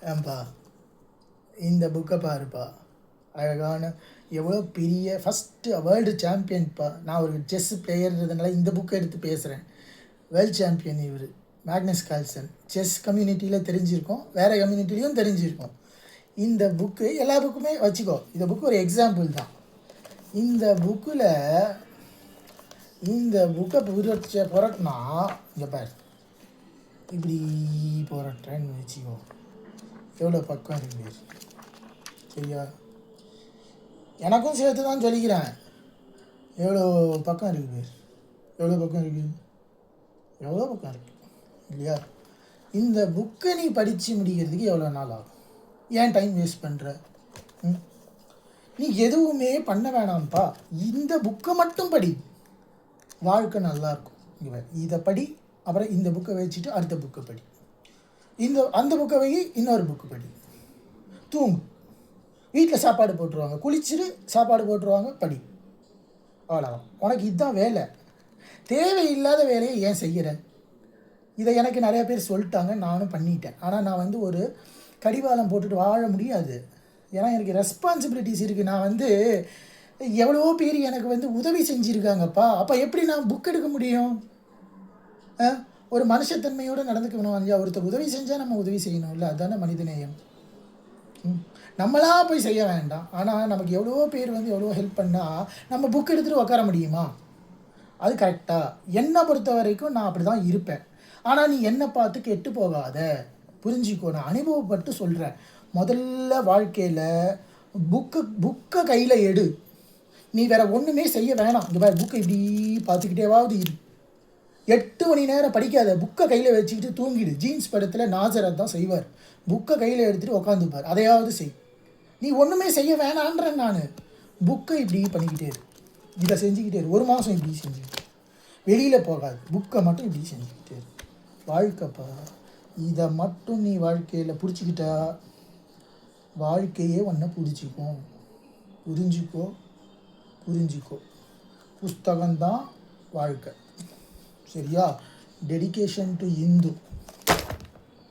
ஏன்பா இந்த புக்கை பாருப்பா, அழகான எவ்வளோ பெரிய ஃபஸ்ட்டு வேர்ல்டு சாம்பியன்ப்பா. நான் ஒரு செஸ் பிளேயர்ன்றதுனால இந்த புக்கை எடுத்து பேசுகிறேன். வேர்ல்டு சாம்பியன் இவர் மேக்னஸ் கால்சன். செஸ் கம்யூனிட்டியில் தெரிஞ்சிருக்கோம், வேறு கம்யூனிட்டிலையும் தெரிஞ்சிருக்கோம். இந்த புக்கு எல்லா புக்குமே வச்சுக்கோ, இந்த புக்கு ஒரு எக்ஸாம்பிள் தான். இந்த புக்கில் இந்த புக்கை புரட்டினா இங்கே பார், இப்படி புரட்டுறேன்னு வச்சுக்கோ, எவ்வளோ பக்கம் இருக்குது சரியா? எனக்கும் சேர்த்து தான் சொல்லிக்கிறேன். எவ்வளோ பக்கம் இருக்குது, எவ்வளோ பக்கம் இருக்குது, எவ்வளோ பக்கம் இருக்குது இல்லையா? இந்த புக்கை நீ படித்து முடிக்கிறதுக்கு எவ்வளோ நாள் ஆகும்? ஏன் டைம் வேஸ்ட் பண்ணுற? நீ எதுவுமே பண்ண வேணாம்ப்பா, இந்த புக்கை மட்டும் படி, வாழ்க்கை நல்லாயிருக்கும். இதை படி, அப்புறம் இந்த புக்கை வச்சுட்டு அடுத்த புக்கை படி, அந்த புக்கை வை, இன்னொரு புக்கு படி, தூங்கு, வீட்டில் சாப்பாடு போட்டுருவாங்க, குளிச்சுட்டு சாப்பாடு போட்டுருவாங்க, படி, அவ்வளோதான். உனக்கு இதுதான் வேலை. தேவையில்லாத வேலையை ஏன் செய்கிறேன்? இதை எனக்கு நிறையா பேர் சொல்லிட்டாங்க, நானும் பண்ணிட்டேன். ஆனால் நான் ஒரு கடிவாளம் போட்டுட்டு வாழ முடியாது. ஏன்னா எனக்கு ரெஸ்பான்சிபிலிட்டிஸ் இருக்குது. நான் எவ்வளவோ பேர் எனக்கு உதவி செஞ்சுருக்காங்கப்பா. அப்போ எப்படி நான் புக் எடுக்க முடியும்? ஒரு மனுஷத்தன்மையோடு நடந்துக்கணும். ஒருத்தர் உதவி செஞ்சால் நம்ம உதவி செய்யணும்ல, அதுதானே மனிதநேயம். நம்மளாக போய் செய்ய வேண்டாம். ஆனால் நமக்கு எவ்வளவோ பேர் எவ்வளோ ஹெல்ப் பண்ணால் நம்ம புக் எடுத்துகிட்டு உட்கார முடியுமா? அது கரெக்டாக? என்னை பொறுத்த வரைக்கும் நான் அப்படி தான் இருப்பேன். ஆனால் நீ என்னை பார்த்து கெட்டு போகாத, புரிஞ்சிக்கோ. நான் அனுபவப்பட்டு சொல்கிறேன். முதல்ல வாழ்க்கையில் புக்கை கையில் எடு. நீ வேறு ஒன்றுமே செய்ய வேணாம். இந்த மாதிரி புக்கை இப்படி பார்த்துக்கிட்டேவாவது இரு. 8 மணி நேரம் படிக்காத, புக்கை கையில் வச்சுக்கிட்டு தூங்கிடு. ஜீன்ஸ் படத்தில் நாசரத் தான் செய்வார். புக்கை கையில் எடுத்துகிட்டு உக்காந்துப்பார். அதையாவது செய். நீ ஒன்றுமே செய்ய வேணான்றேன் நான். புக்கை இப்படி பண்ணிக்கிட்டே இரு, இதை செஞ்சுக்கிட்டே இரு. 1 மாதம் இப்படி செஞ்சுக்கிட்டு வெளியில் போகாது, புக்கை மட்டும் இப்படி செஞ்சுக்கிட்டே இரு. வாழ்க்கைப்பா, இதை மட்டும் நீ வாழ்க்கையில் பிடிச்சிக்கிட்டா வாழ்க்கையே ஒன்றை பிடிச்சிக்கும். புரிஞ்சிக்கோ. புஸ்தகம்தான் வாழ்க்கை, சரியா? Dedication to Hindu.